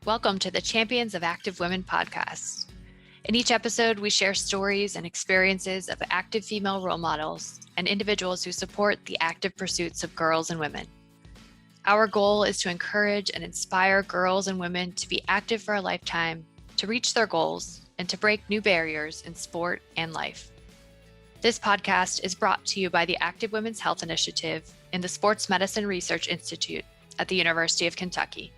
Welcome to the Champions of Active Women podcast. In each episode, we share stories and experiences of active female role models and individuals who support the active pursuits of girls and women. Our goal is to encourage and inspire girls and women to be active for a lifetime, to reach their goals, and to break new barriers in sport and life. This podcast is brought to you by the Active Women's Health Initiative in the Sports Medicine Research Institute at the University of Kentucky.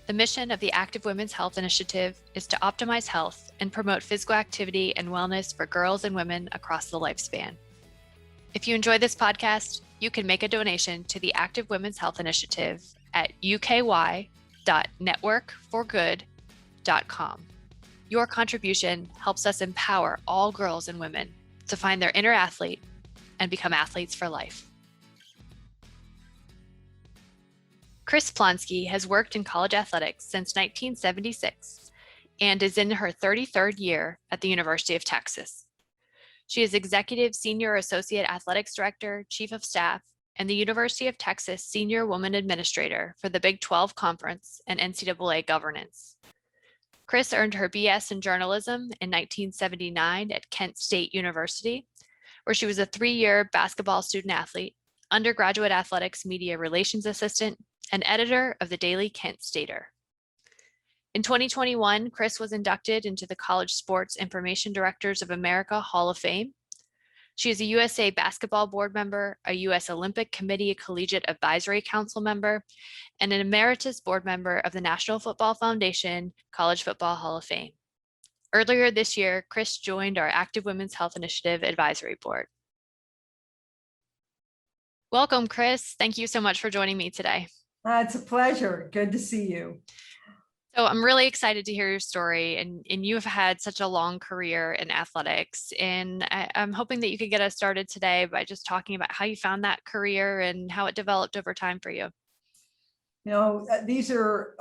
The mission of the Active Women's Health Initiative is to optimize health and promote physical activity and wellness for girls and women across the lifespan. If you enjoy this podcast, you can make a donation to the Active Women's Health Initiative at uky.networkforgood.com. Your contribution helps us empower all girls and women to find their inner athlete and become athletes for life. Chris Plonsky has worked in college athletics since 1976 and is in her 33rd year at the University of Texas. She is Executive Senior Associate Athletics Director, Chief of Staff, and the University of Texas Senior Woman Administrator for the Big 12 Conference and NCAA Governance. Chris earned her BS in journalism in 1979 at Kent State University, where she was a 3-year basketball student athlete, undergraduate athletics media relations assistant, and editor of the Daily Kent Stater. In 2021, Chris was inducted into the College Sports Information Directors of America Hall of Fame. She is a USA Basketball Board member, a U.S. Olympic Committee Collegiate Advisory Council member, and an emeritus board member of the National Football Foundation College Football Hall of Fame. Earlier this year, Chris joined our Active Women's Health Initiative Advisory Board. Welcome, Chris. Thank you so much for joining me today. It's a pleasure. Good to see you. So I'm really excited to hear your story, and you have had such a long career in athletics, and I'm hoping that you could get us started today by just talking about how you found that career and how it developed over time for you. You know, these are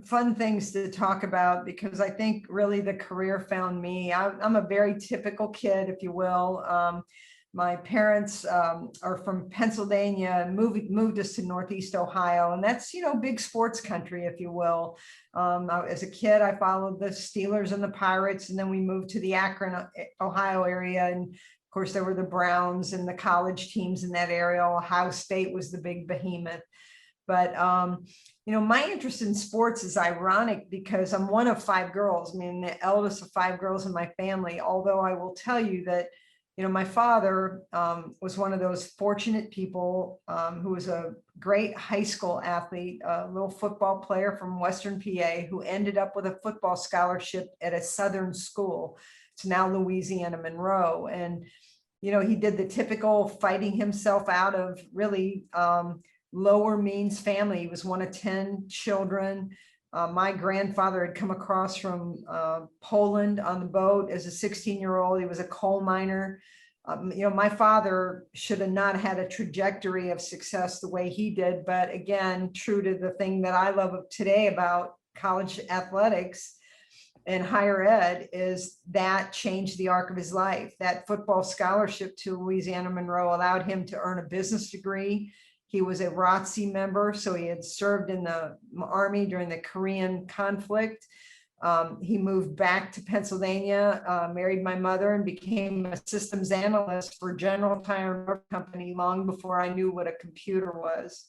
fun things to talk about because I think really the career found me. I'm a very typical kid, if you will. My parents are from Pennsylvania, moved us to Northeast Ohio, and that's, big sports country, if you will. As a kid, I followed the Steelers and the Pirates, and then we moved to the Akron, Ohio area. And of course, there were the Browns and the college teams in that area. Ohio State was the big behemoth. But, my interest in sports is ironic because I'm one of 5 girls. I mean, the eldest of 5 girls in my family, although I will tell you that my father was one of those fortunate people who was a great high school athlete, a little football player from Western PA who ended up with a football scholarship at a Southern school. It's now Louisiana Monroe. And, he did the typical fighting himself out of really lower means family. He was one of 10 children. My grandfather had come across from Poland on the boat as a 16-year-old. He was a coal miner. My father should have not had a trajectory of success the way he did. But again, true to the thing that I love today about college athletics and higher ed is that changed the arc of his life. That football scholarship to Louisiana Monroe allowed him to earn a business degree. He was a ROTC member, so he had served in the Army during the Korean conflict. He moved back to Pennsylvania, married my mother, and became a systems analyst for General Tire Motor Company long before I knew what a computer was.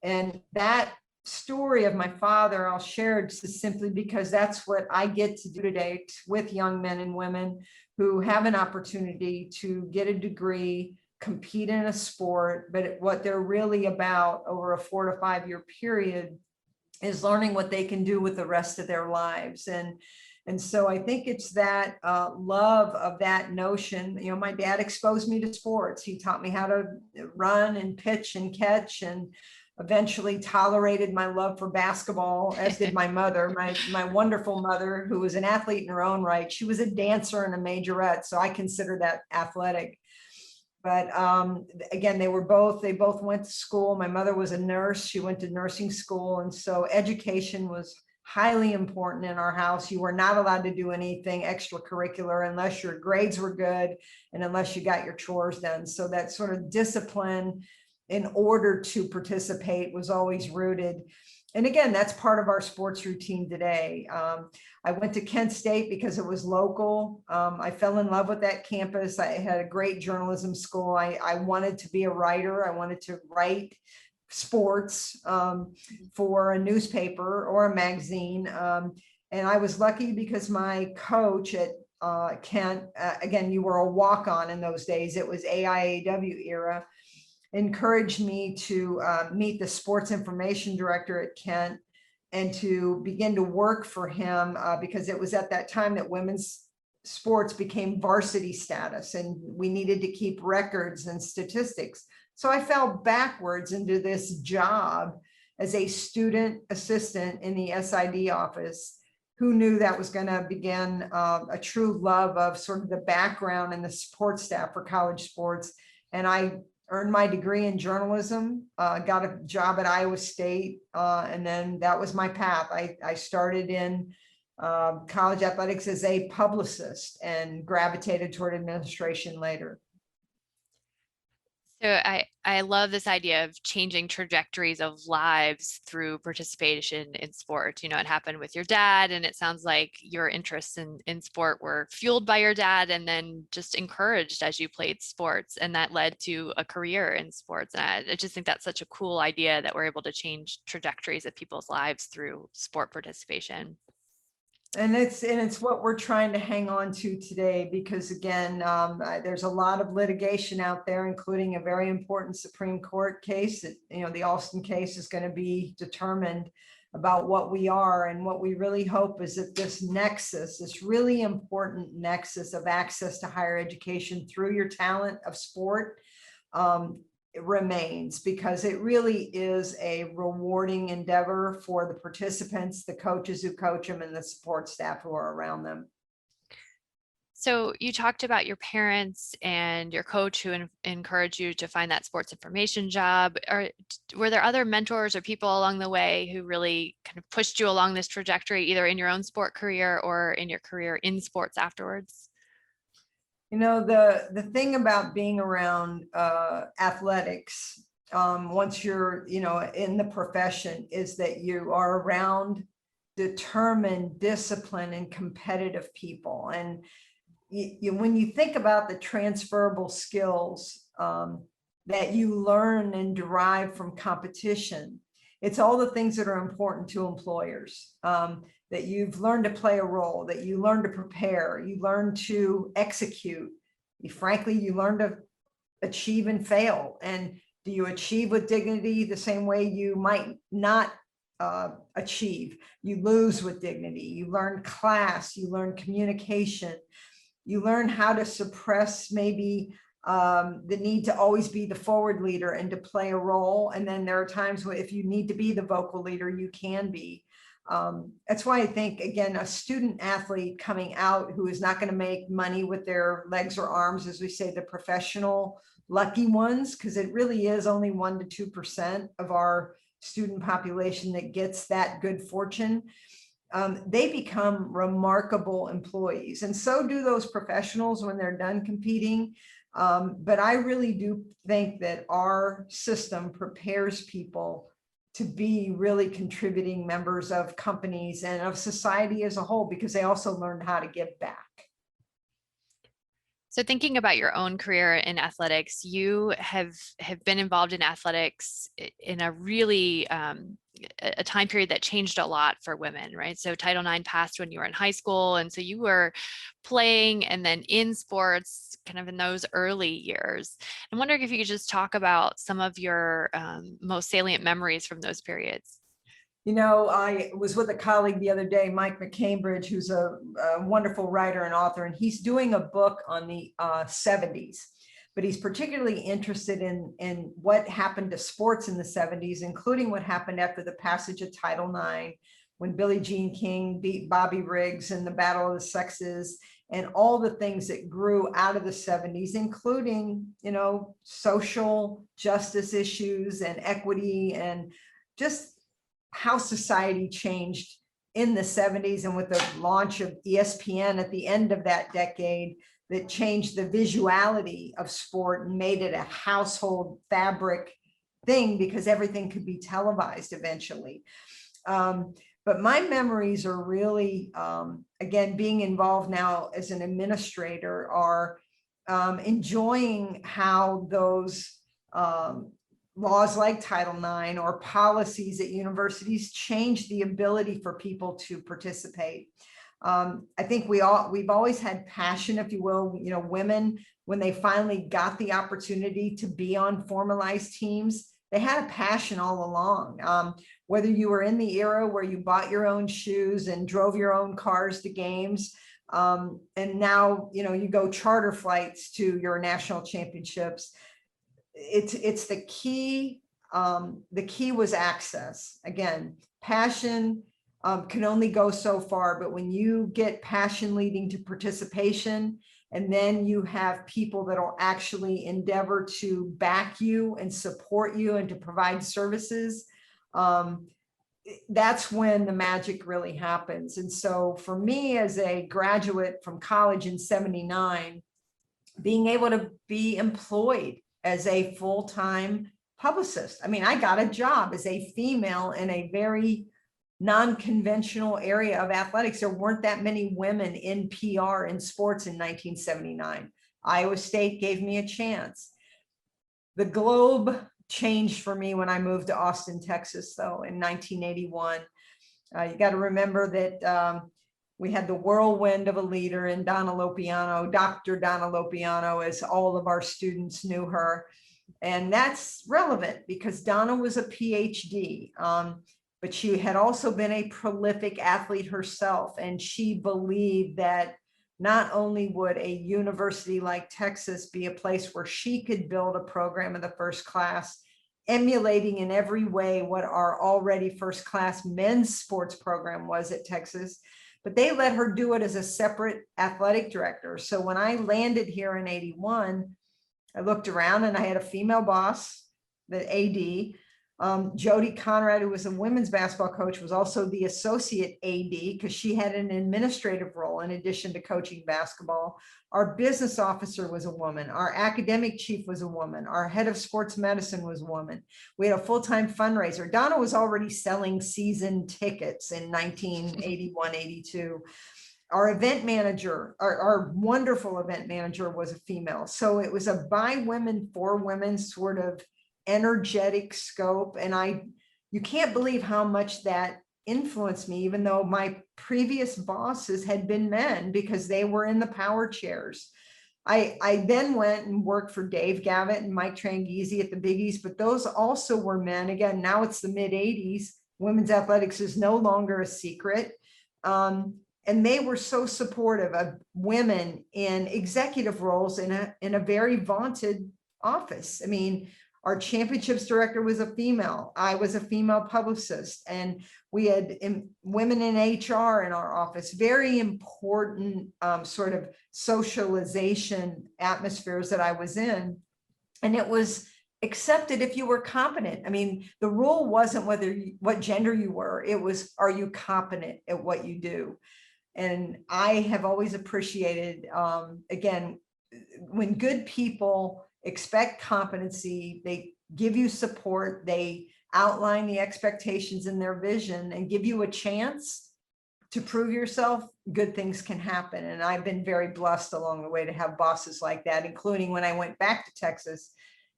And that story of my father, I'll share just simply because that's what I get to do today with young men and women who have an opportunity to get a degree, compete in a sport, but what they're really about over a 4 to 5 year period is learning what they can do with the rest of their lives. And so I think it's that love of that notion. My dad exposed me to sports. He taught me how to run and pitch and catch, and eventually tolerated my love for basketball, as did my mother, my wonderful mother, who was an athlete in her own right. She was a dancer and a majorette, so I consider that athletic. But again, they both went to school. My mother was a nurse. She went to nursing school. And so education was highly important in our house. You were not allowed to do anything extracurricular unless your grades were good and unless you got your chores done. So that sort of discipline in order to participate was always rooted. And again, that's part of our sports routine today. I went to Kent State because it was local. I fell in love with that campus. I had a great journalism school. I wanted to be a writer. I wanted to write sports for a newspaper or a magazine. And I was lucky because my coach at Kent, again, you were a walk-on in those days. It was AIAW era. Encouraged me to meet the sports information director at Kent and to begin to work for him because it was at that time that women's sports became varsity status and we needed to keep records and statistics. So I fell backwards into this job as a student assistant in the SID office. Who knew that was going to begin a true love of sort of the background and the support staff for college sports. And I earned my degree in journalism, got a job at Iowa State, and then that was my path. I started in college athletics as a publicist and gravitated toward administration later. So I love this idea of changing trajectories of lives through participation in sport. You know, it happened with your dad, and it sounds like your interests in sport were fueled by your dad and then just encouraged as you played sports. And that led to a career in sports. And I just think that's such a cool idea that we're able to change trajectories of people's lives through sport participation. And it's what we're trying to hang on to today, because again, there's a lot of litigation out there, including a very important Supreme Court case that, you know, the Alston case is going to be determined about what we are. And what we really hope is that this nexus, this really important nexus of access to higher education through your talent of sport, it remains, because it really is a rewarding endeavor for the participants, the coaches who coach them, and the support staff who are around them. So you talked about your parents and your coach who encouraged you to find that sports information job. Were there other mentors or people along the way who really kind of pushed you along this trajectory, either in your own sport career or in your career in sports afterwards? You know, the thing about being around athletics, once you're, you know, in the profession, is that you are around determined, disciplined, and competitive people. And when you think about the transferable skills that you learn and derive from competition, it's all the things that are important to employers. That you've learned to play a role, that you learn to prepare, you learn to execute. Frankly, you learn to achieve and fail. And do you achieve with dignity the same way you might not achieve? You lose with dignity. You learn class, you learn communication, you learn how to suppress maybe the need to always be the forward leader and to play a role. And then there are times where if you need to be the vocal leader, you can be. That's why I think, again, a student athlete coming out who is not going to make money with their legs or arms, as we say, the professional lucky ones, because it really is only 1% to 2% of our student population that gets that good fortune. They become remarkable employees, and so do those professionals when they're done competing. But I really do think that our system prepares people to be really contributing members of companies and of society as a whole, because they also learned how to give back. So thinking about your own career in athletics, you have been involved in athletics in a really a time period that changed a lot for women, right? So Title IX passed when you were in high school, and so you were playing and then in sports kind of in those early years. I'm wondering if you could just talk about some of your most salient memories from those periods. You know, I was with a colleague the other day, Mike McCambridge, who's a wonderful writer and author, and he's doing a book on the 70s. But he's particularly interested in what happened to sports in the 70s, including what happened after the passage of Title IX, when Billie Jean King beat Bobby Riggs in the Battle of the Sexes, and all the things that grew out of the 70s, including, you know, social justice issues and equity, and just how society changed in the 70s, and with the launch of ESPN at the end of that decade, that changed the visuality of sport and made it a household fabric thing, because everything could be televised eventually. But my memories are really, again, being involved now as an administrator, are enjoying how those laws like Title IX or policies at universities change the ability for people to participate. I think we've always had passion, if you will, women, when they finally got the opportunity to be on formalized teams, they had a passion all along. Whether you were in the era where you bought your own shoes and drove your own cars to games, and now, you go charter flights to your national championships. It's the key. The key was access. Again, passion can only go so far, but when you get passion leading to participation, and then you have people that will actually endeavor to back you and support you and to provide services, that's when the magic really happens. And so for me, as a graduate from college in '79, being able to be employed as a full-time publicist. I mean, I got a job as a female in a very non-conventional area of athletics. There weren't that many women in PR in sports in 1979. Iowa State gave me a chance. The globe changed for me when I moved to Austin, Texas, though, in 1981. You got to remember that we had the whirlwind of a leader in Donna Lopiano, Dr. Donna Lopiano, as all of our students knew her. And that's relevant because Donna was a PhD, but she had also been a prolific athlete herself. And she believed that not only would a university like Texas be a place where she could build a program of the first class, emulating in every way what our already first class men's sports program was at Texas, but they let her do it as a separate athletic director. So when I landed here in '81, I looked around and I had a female boss, the AD. Jody Conrad, who was a women's basketball coach, was also the associate AD because she had an administrative role in addition to coaching basketball. Our business officer was a woman. Our academic chief was a woman. Our head of sports medicine was a woman. We had a full-time fundraiser. Donna was already selling season tickets in 1981, 82. Our event manager, our wonderful event manager, was a female. So it was a by women, for women sort of energetic scope. And you can't believe how much that influenced me, even though my previous bosses had been men because they were in the power chairs. I then went and worked for Dave Gavitt and Mike Tranghese at the Big East, but those also were men. Again, now it's the mid '80s. Women's athletics is no longer a secret. And they were so supportive of women in executive roles in a very vaunted office. I mean, our championships director was a female. I was a female publicist, and we had women in HR in our office. Very important sort of socialization atmospheres that I was in. And it was accepted if you were competent. I mean, the rule wasn't what gender you were. It was, are you competent at what you do? And I have always appreciated, again, when good people expect competency, they give you support, they outline the expectations in their vision and give you a chance to prove yourself, good things can happen. And I've been very blessed along the way to have bosses like that, including when I went back to Texas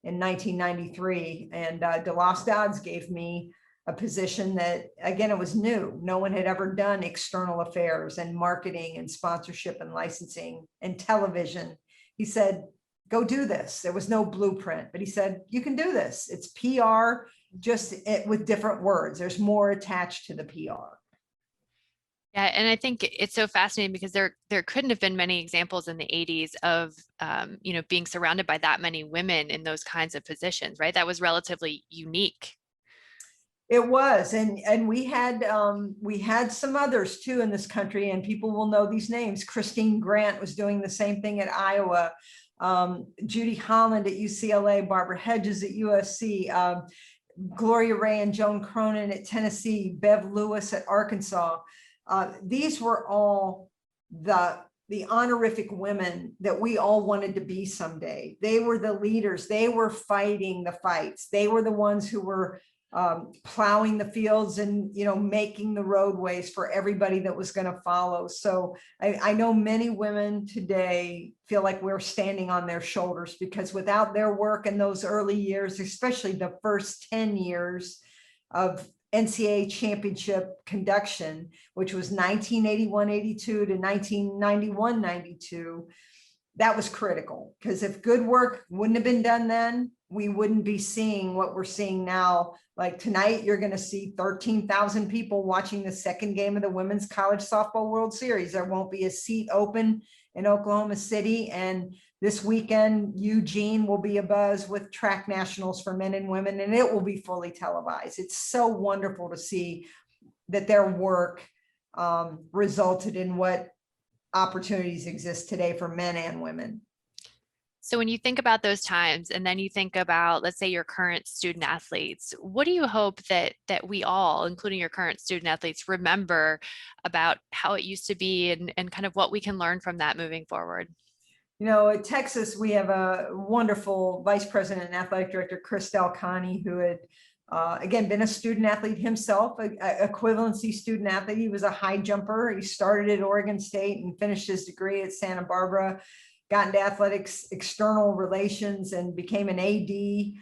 in 1993, and DeLoss Dodds gave me a position that, again, it was new. No one had ever done external affairs and marketing and sponsorship and licensing and television. He said, go do this. There was no blueprint, but he said, you can do this. It's PR, just with different words. There's more attached to the PR. Yeah, and I think it's so fascinating because there couldn't have been many examples in the '80s of being surrounded by that many women in those kinds of positions, right? That was relatively unique. It was, and we had some others too in this country, and people will know these names. Christine Grant was doing the same thing at Iowa. Judy Holland at UCLA, Barbara Hedges at USC, Gloria Ray and Joan Cronin at Tennessee, Bev Lewis at Arkansas. These were all the honorific women that we all wanted to be someday. They were the leaders. They were fighting the fights. They were the ones who were plowing the fields and, making the roadways for everybody that was going to follow. So I know many women today feel like we're standing on their shoulders, because without their work in those early years, especially the first 10 years of NCAA championship conduction, which was 1981-82 to 1991-92, that was critical, because if good work wouldn't have been done then, we wouldn't be seeing what we're seeing now. Like tonight, you're going to see 13,000 people watching the second game of the Women's College Softball World Series. There won't be a seat open in Oklahoma City. And this weekend, Eugene will be abuzz with track nationals for men and women, and it will be fully televised. It's so wonderful to see that their work resulted in what opportunities exist today for men and women. So when you think about those times, and then you think about, let's say, your current student athletes, what do you hope that we all, including your current student athletes, remember about how it used to be, and kind of what we can learn from that moving forward? At Texas, we have a wonderful vice president and athletic director, Chris Delcani, who had, again, been a student athlete himself, a equivalency student athlete. He was a high jumper. He started at Oregon State and finished his degree at Santa Barbara, got into athletics, external relations, and became an AD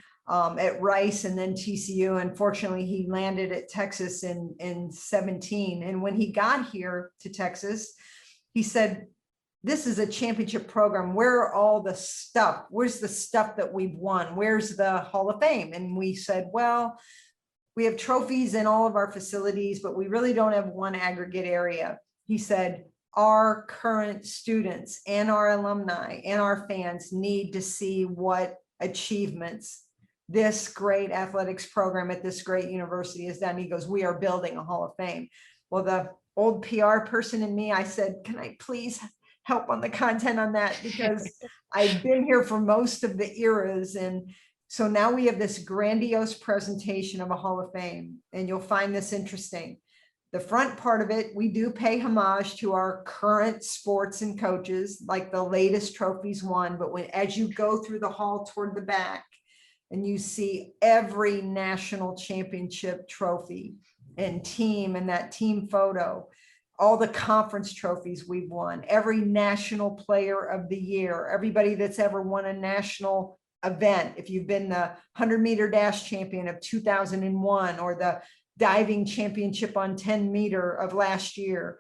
at Rice and then TCU. And fortunately, he landed at Texas in 17. And when he got here to Texas, he said, "This is a championship program. Where are all the stuff? Where's the stuff that we've won? Where's the Hall of Fame?" And we said, "Well, we have trophies in all of our facilities, but we really don't have one aggregate area." He said, "Our current students and our alumni and our fans need to see what achievements this great athletics program at this great university has done." He goes, "We are building a Hall of Fame." Well, the old PR person in me, I said, "Can I please help on the content on that?" Because I've been here for most of the eras. And so now we have this grandiose presentation of a Hall of Fame, and you'll find this interesting. The front part of it, we do pay homage to our current sports and coaches, like the latest trophies won. But as you go through the hall toward the back, and you see every national championship trophy and team, and that team photo, all the conference trophies we've won, every national player of the year, everybody that's ever won a national event. If you've been the 100-meter dash champion of 2001 or the diving championship on 10 meter of last year,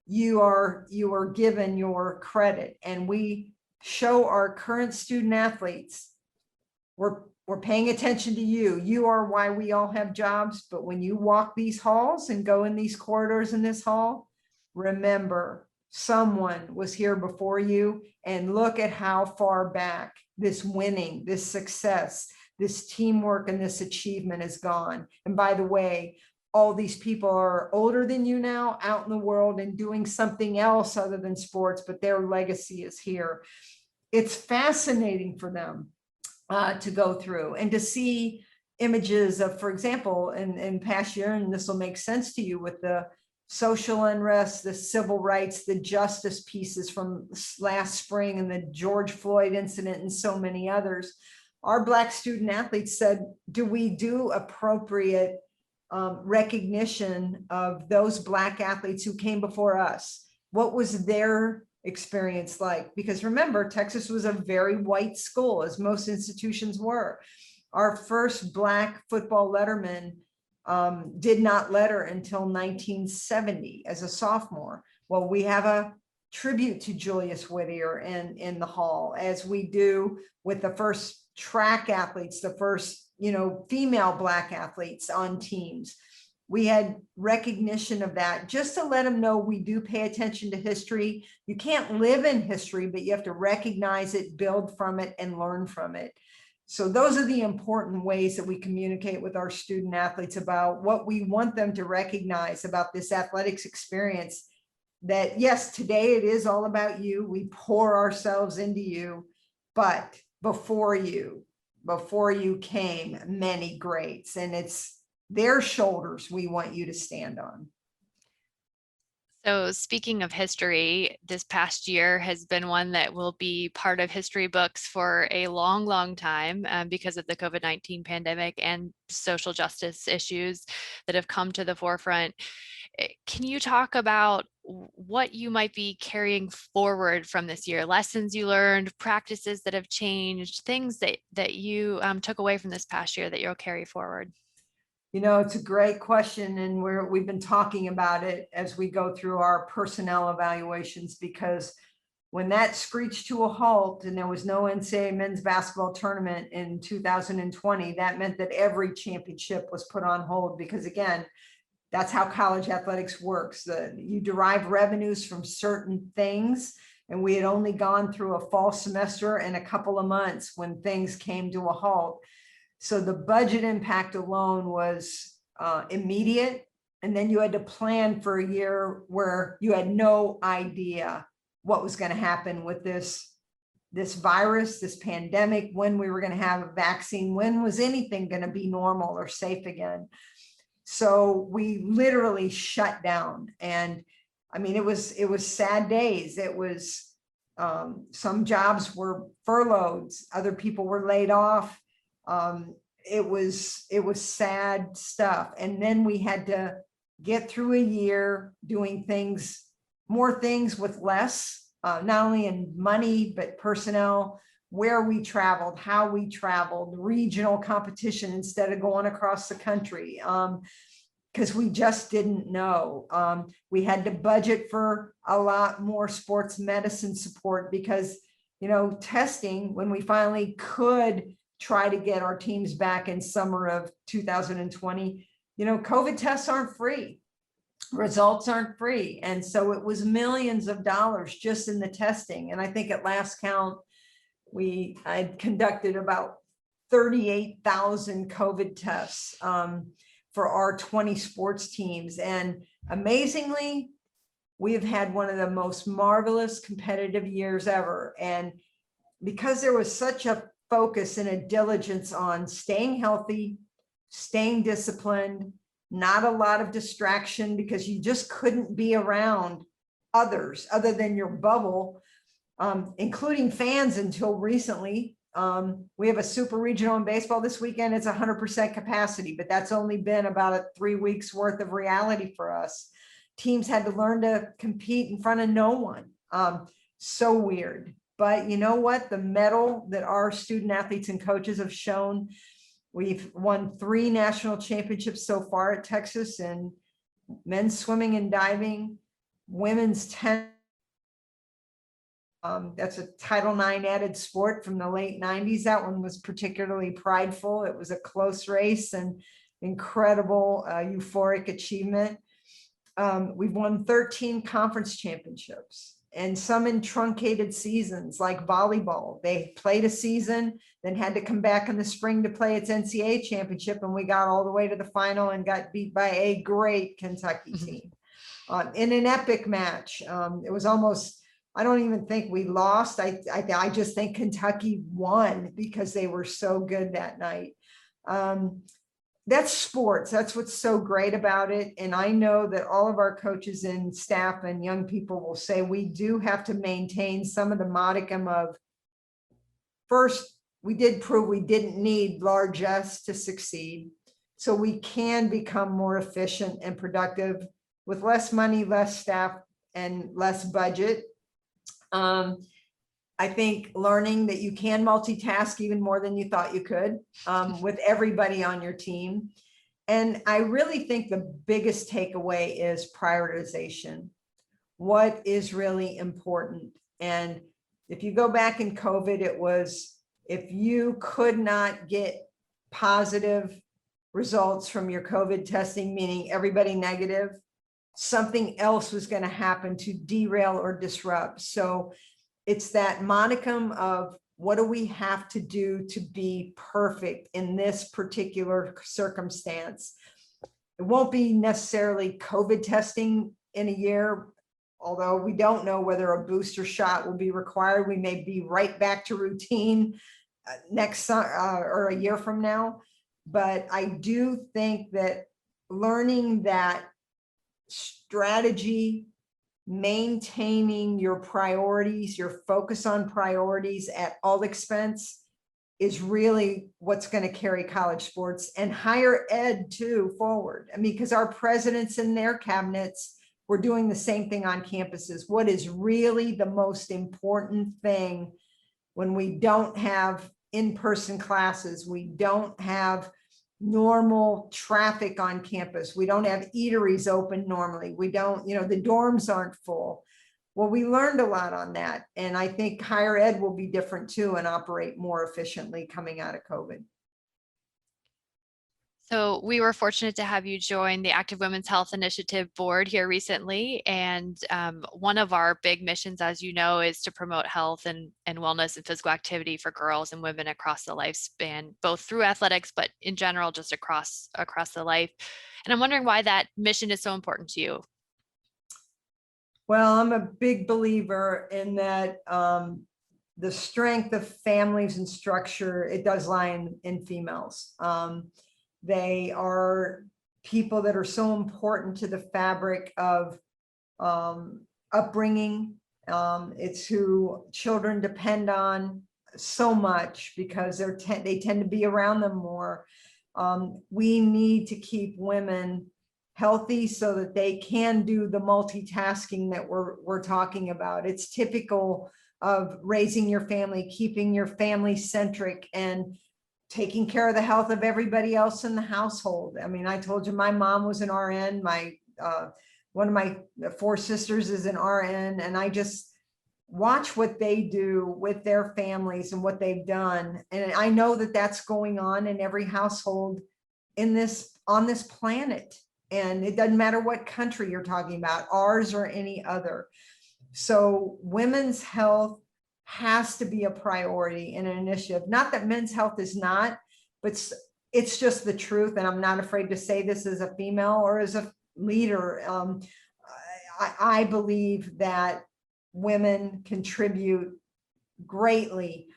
you are given your credit. And we show our current student athletes, we're paying attention to you. You are why we all have jobs. But when you walk these halls and go in these corridors in this hall, remember, someone was here before you, and look at how far back this winning, this success, this teamwork, and this achievement has gone. And by the way, all these people are older than you now, out in the world and doing something else other than sports, but their legacy is here. It's fascinating for them to go through and to see images of, for example, in past year, and this will make sense to you, with the social unrest, the civil rights, the justice pieces from last spring, and the George Floyd incident, and so many others. Our Black student athletes said, "Do we do appropriate recognition of those Black athletes who came before us? What was their experience like?" Because remember, Texas was a very white school, as most institutions were. Our first Black football letterman did not letter until 1970 as a sophomore. Well, we have a tribute to Julius Whittier in the hall, as we do with the first track athletes, the first, female Black athletes on teams. We had recognition of that, just to let them know we do pay attention to history. You can't live in history, but you have to recognize it, build from it, and learn from it. So those are the important ways that we communicate with our student athletes about what we want them to recognize about this athletics experience. That yes, today it is all about you. We pour ourselves into you, but before you came many greats, and it's their shoulders we want you to stand on. So speaking of history, this past year has been one that will be part of history books for a long, long time because of the COVID-19 pandemic and social justice issues that have come to the forefront. Can you talk about what you might be carrying forward from this year? Lessons you learned, practices that have changed, things that you took away from this past year that you'll carry forward? It's a great question, and we've been talking about it as we go through our personnel evaluations, because when that screeched to a halt and there was no NCAA men's basketball tournament in 2020, that meant that every championship was put on hold, because again, that's how college athletics works. You derive revenues from certain things, and we had only gone through a fall semester and a couple of months when things came to a halt. So the budget impact alone was immediate. And then you had to plan for a year where you had no idea what was going to happen with this virus, this pandemic, when we were going to have a vaccine, when was anything going to be normal or safe again. So we literally shut down. And I mean, it was sad days. It was some jobs were furloughed, other people were laid off. It was sad stuff. And then we had to get through a year doing more things with less, not only in money, but personnel, where we traveled, how we traveled, regional competition instead of going across the country. Because we just didn't know. We had to budget for a lot more sports medicine support because, testing, when we finally could try to get our teams back in summer of 2020, COVID tests aren't free. Results aren't free. And so it was millions of dollars just in the testing. And I think at last count, I conducted about 38,000 COVID tests for our 20 sports teams. And amazingly, we have had one of the most marvelous competitive years ever. And because there was such a focus and a diligence on staying healthy, staying disciplined, not a lot of distraction, because you just couldn't be around others other than your bubble, including fans until recently. We have a super regional in baseball this weekend. It's 100% capacity, but that's only been about 3 weeks worth of reality for us. Teams had to learn to compete in front of no one. So weird. But you know what? The medal that our student athletes and coaches have shown, we've won 3 national championships so far at Texas in men's swimming and diving, women's tennis. That's a Title IX added sport from the late 90s. That one was particularly prideful. It was a close race and incredible euphoric achievement. We've won 13 conference championships, and some in truncated seasons like volleyball. They played a season, then had to come back in the spring to play its NCAA championship. And we got all the way to the final and got beat by a great Kentucky team in an epic match. It was almost, I don't even think we lost. I just think Kentucky won because they were so good that night. That's sports. That's what's so great about it. And I know that all of our coaches and staff and young people will say we do have to maintain some of the modicum of, first, we did prove we didn't need largesse to succeed. So we can become more efficient and productive with less money, less staff, and less budget. I think learning that you can multitask even more than you thought you could with everybody on your team. And I really think the biggest takeaway is prioritization. What is really important? And if you go back in COVID, it was, if you could not get positive results from your COVID testing, meaning everybody negative, something else was going to happen to derail or disrupt. So it's that modicum of what do we have to do to be perfect in this particular circumstance. It won't be necessarily COVID testing in a year, although we don't know whether a booster shot will be required. We may be right back to routine next or a year from now. But I do think that learning that strategy maintaining your priorities, your focus on priorities at all expense is really what's going to carry college sports and higher ed too forward. I mean, because our presidents and their cabinets were doing the same thing on campuses. What is really the most important thing when we don't have in-person classes, we don't have normal traffic on campus, we don't have eateries open normally, we don't, the dorms aren't full. Well, we learned a lot on that. And I think higher ed will be different too and operate more efficiently coming out of COVID. So we were fortunate to have you join the Active Women's Health Initiative board here recently. And one of our big missions, as you know, is to promote health and wellness and physical activity for girls and women across the lifespan, both through athletics, but in general, just across the life. And I'm wondering why that mission is so important to you. Well, I'm a big believer in that the strength of families and structure, it does lie in females. They are people that are so important to the fabric of upbringing. It's who children depend on so much because they tend to be around them more. We need to keep women healthy so that they can do the multitasking that we're talking about. It's typical of raising your family, keeping your family centric, and taking care of the health of everybody else in the household. I mean, I told you my mom was an RN. One of my 4 sisters is an RN, and I just watch what they do with their families and what they've done. And I know that that's going on in every household on this planet. And it doesn't matter what country you're talking about, ours or any other. So women's health has to be a priority in an initiative. Not that men's health is not, but it's just the truth. And I'm not afraid to say this as a female or as a leader. I believe that women contribute greatly.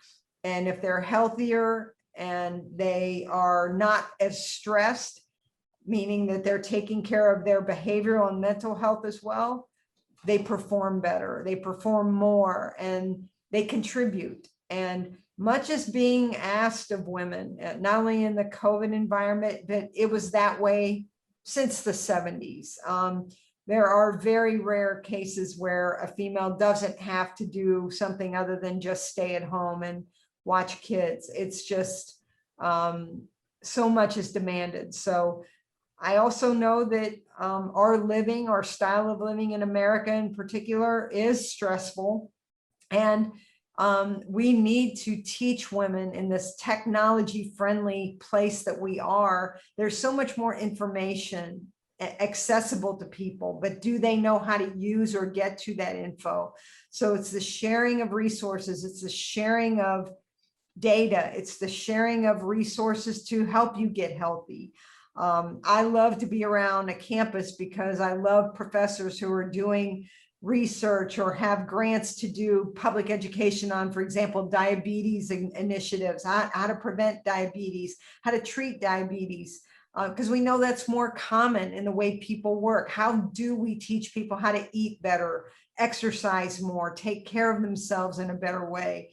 And if they're healthier and they are not as stressed, meaning that they're taking care of their behavioral and mental health as well, they perform better, they perform more, and they contribute. And much is being asked of women, not only in the COVID environment, but it was that way since the 70s. There are very rare cases where a female doesn't have to do something other than just stay at home and watch kids. It's just so much is demanded. So I also know that our style of living in America in particular is stressful. And we need to teach women in this technology-friendly place that we are. There's so much more information accessible to people, but do they know how to use or get to that info? So it's the sharing of resources, it's the sharing of data, it's the sharing of resources to help you get healthy. I love to be around a campus because I love professors who are doing research or have grants to do public education on, for example, diabetes initiatives, how to prevent diabetes, how to treat diabetes, because we know that's more common in the way people work. How do we teach people how to eat better, exercise more, take care of themselves in a better way?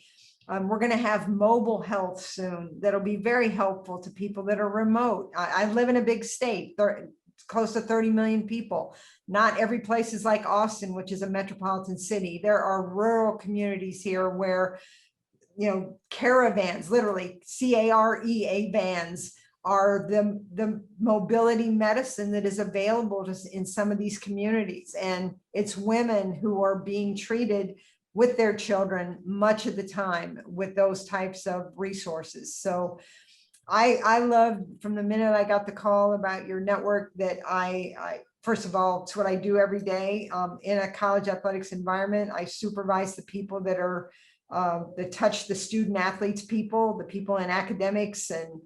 We're going to have mobile health soon that'll be very helpful to people that are remote. I live in a big state, close to 30 million people. Not every place is like Austin, which is a metropolitan city. There are rural communities here where, caravans, literally CAREA vans, are the mobility medicine that is available in some of these communities. And it's women who are being treated with their children much of the time with those types of resources. So I love from the minute I got the call about your network that I first of all, it's what I do every day in a college athletics environment. I supervise the people that are that touch the student athletes, the people in academics and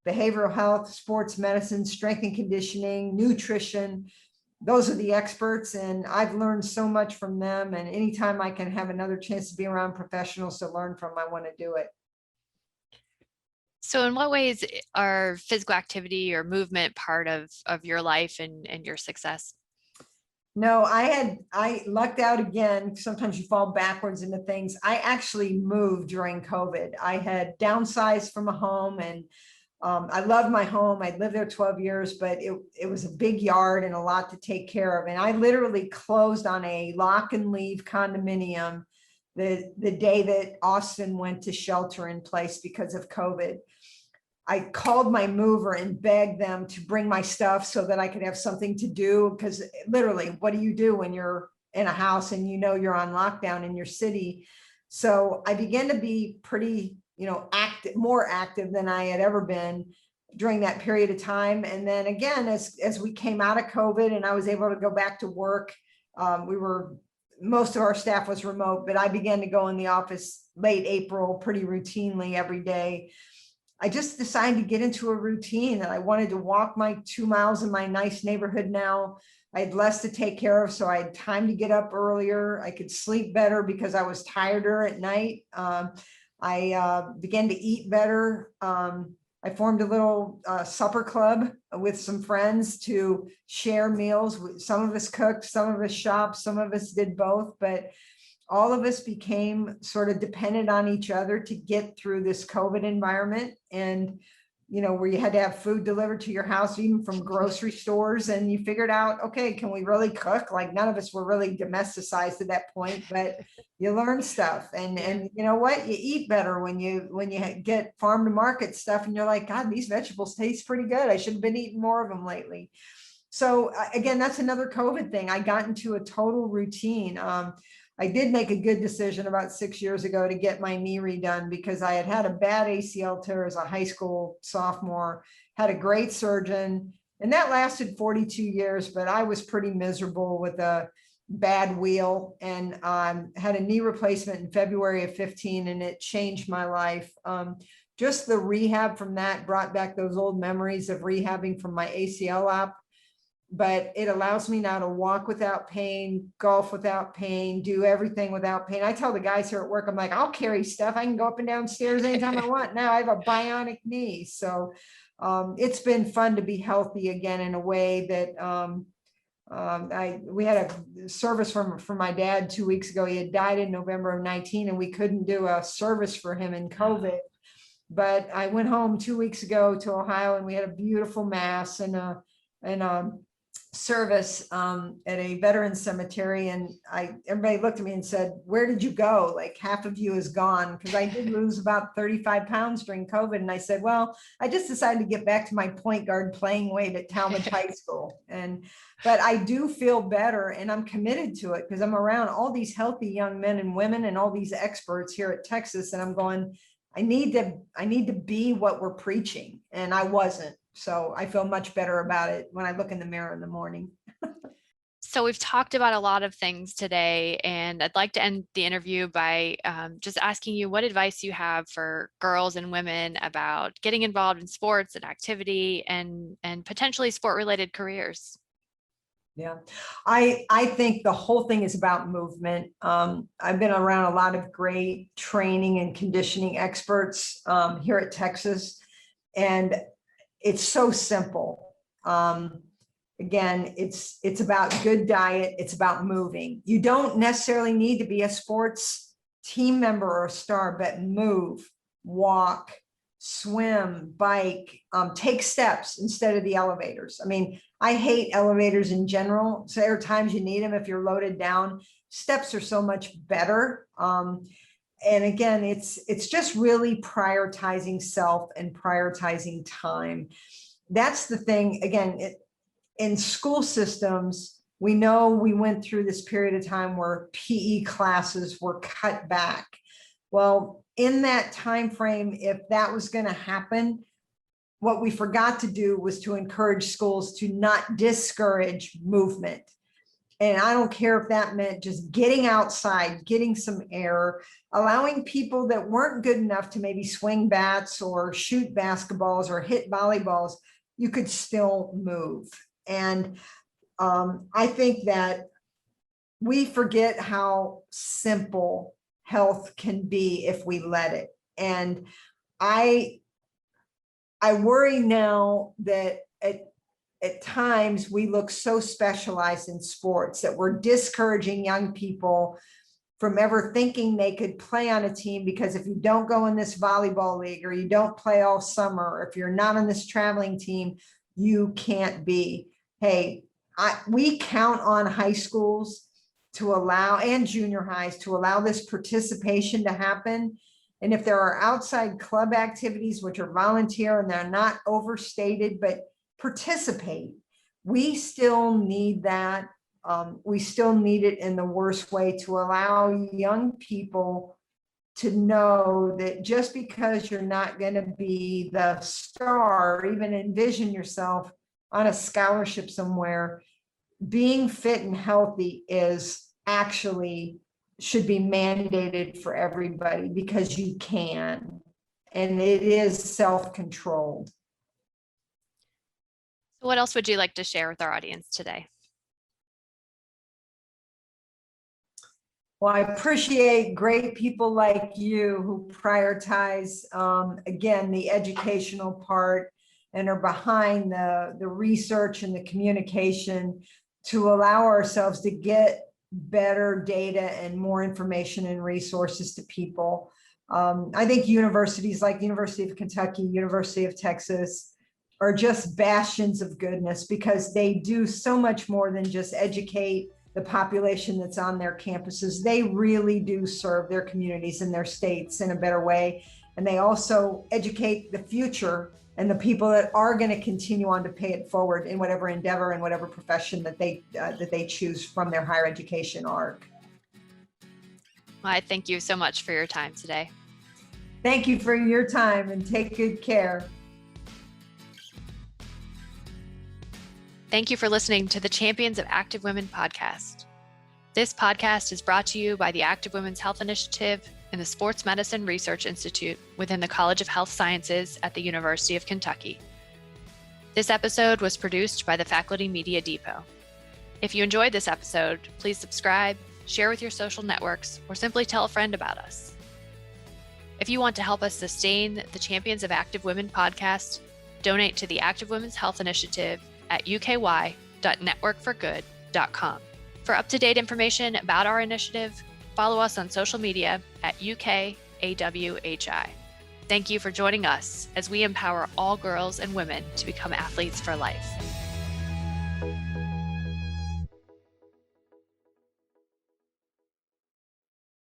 behavioral health, sports medicine, strength and conditioning, nutrition. Those are the experts, and I've learned so much from them. And anytime I can have another chance to be around professionals to learn from, I want to do it. So in what ways are physical activity or movement part of your life and your success? No, I lucked out again. Sometimes you fall backwards into things. I actually moved during COVID. I had downsized from a home, and I loved my home. I lived there 12 years, but it was a big yard and a lot to take care of. And I literally closed on a lock and leave condominium the day that Austin went to shelter in place because of COVID. I called my mover and begged them to bring my stuff so that I could have something to do. Because literally, what do you do when you're in a house and you know you're on lockdown in your city? So I began to be pretty, more active than I had ever been during that period of time. And then again, as we came out of COVID and I was able to go back to work, most of our staff was remote, but I began to go in the office late April pretty routinely every day. I just decided to get into a routine, and I wanted to walk my 2 miles in my nice neighborhood now. I had less to take care of, so I had time to get up earlier. I could sleep better because I was tireder at night. I began to eat better. I formed a little supper club with some friends to share meals. Some of us cooked, some of us shopped, some of us did both, but all of us became sort of dependent on each other to get through this COVID environment. And, where you had to have food delivered to your house, even from grocery stores. And you figured out, okay, can we really cook? Like, none of us were really domesticized at that point, but you learn stuff. And you know what? You eat better when you get farm to market stuff and you're like, God, these vegetables taste pretty good. I should have been eating more of them lately. So again, that's another COVID thing. I got into a total routine. I did make a good decision about 6 years ago to get my knee redone because I had had a bad ACL tear as a high school sophomore, had a great surgeon, and that lasted 42 years, but I was pretty miserable with a bad wheel, and had a knee replacement in February of 15, and it changed my life. Just the rehab from that brought back those old memories of rehabbing from my ACL op. But it allows me now to walk without pain, golf without pain, do everything without pain. I tell the guys here at work, I'm like, I'll carry stuff. I can go up and down stairs anytime I want. Now I have a bionic knee. So it's been fun to be healthy again in a way that we had a service from my dad 2 weeks ago. He had died in November of 19, and we couldn't do a service for him in COVID. But I went home 2 weeks ago to Ohio, and we had a beautiful mass and a service at a veteran cemetery, and everybody looked at me and said, where did you go? Like, half of you is gone, because I did lose about 35 pounds during COVID. And I said, well, I just decided to get back to my point guard playing weight at Talmadge High School. But I do feel better, and I'm committed to it because I'm around all these healthy young men and women and all these experts here at Texas, and I'm going, I need to be what we're preaching, and I wasn't. So I feel much better about it when I look in the mirror in the morning. So we've talked about a lot of things today, and I'd like to end the interview by just asking you what advice you have for girls and women about getting involved in sports and activity and potentially sport-related careers. Yeah, I think the whole thing is about movement. I've been around a lot of great training and conditioning experts here at Texas, and it's so simple. Again, it's about good diet. It's about moving. You don't necessarily need to be a sports team member or a star, but move, walk, swim, bike, take steps instead of the elevators. I mean, I hate elevators in general. So there are times you need them if you're loaded down. Steps are so much better. And again, it's just really prioritizing self and prioritizing time. That's the thing. Again, in school systems, we know we went through this period of time where PE classes were cut back. Well, in that time frame, if that was going to happen, what we forgot to do was to encourage schools to not discourage movement. And I don't care if that meant just getting outside, getting some air, allowing people that weren't good enough to maybe swing bats or shoot basketballs or hit volleyballs, you could still move. And I think that we forget how simple health can be if we let it. And I worry now that at times we look so specialized in sports that we're discouraging young people from ever thinking they could play on a team, because if you don't go in this volleyball league, or you don't play all summer, or if you're not on this traveling team, you can't be. Hey, we count on high schools to allow, and junior highs, to allow this participation to happen. And if there are outside club activities, which are volunteer and they're not overstated, but participate, we still need that. We still need it in the worst way, to allow young people to know that just because you're not going to be the star, or even envision yourself on a scholarship somewhere, being fit and healthy is actually should be mandated for everybody, because you can, and it is self-controlled. What else would you like to share with our audience today? Well, I appreciate great people like you who prioritize, again, the educational part, and are behind the research and the communication to allow ourselves to get better data and more information and resources to people. I think universities like University of Kentucky, University of Texas are just bastions of goodness, because they do so much more than just educate the population that's on their campuses. They really do serve their communities and their states in a better way. And they also educate the future and the people that are going to continue on to pay it forward in whatever endeavor and whatever profession that they choose from their higher education arc. Well, I thank you so much for your time today. Thank you for your time, and take good care. Thank you for listening to the Champions of Active Women podcast. This podcast is brought to you by the Active Women's Health Initiative and the Sports Medicine Research Institute within the College of Health Sciences at the University of Kentucky. This episode was produced by the Faculty Media Depot. If you enjoyed this episode, please subscribe, share with your social networks, or simply tell a friend about us. If you want to help us sustain the Champions of Active Women podcast, donate to the Active Women's Health Initiative at uky.networkforgood.com. For up-to-date information about our initiative, follow us on social media at UKAWHI. Thank you for joining us as we empower all girls and women to become athletes for life.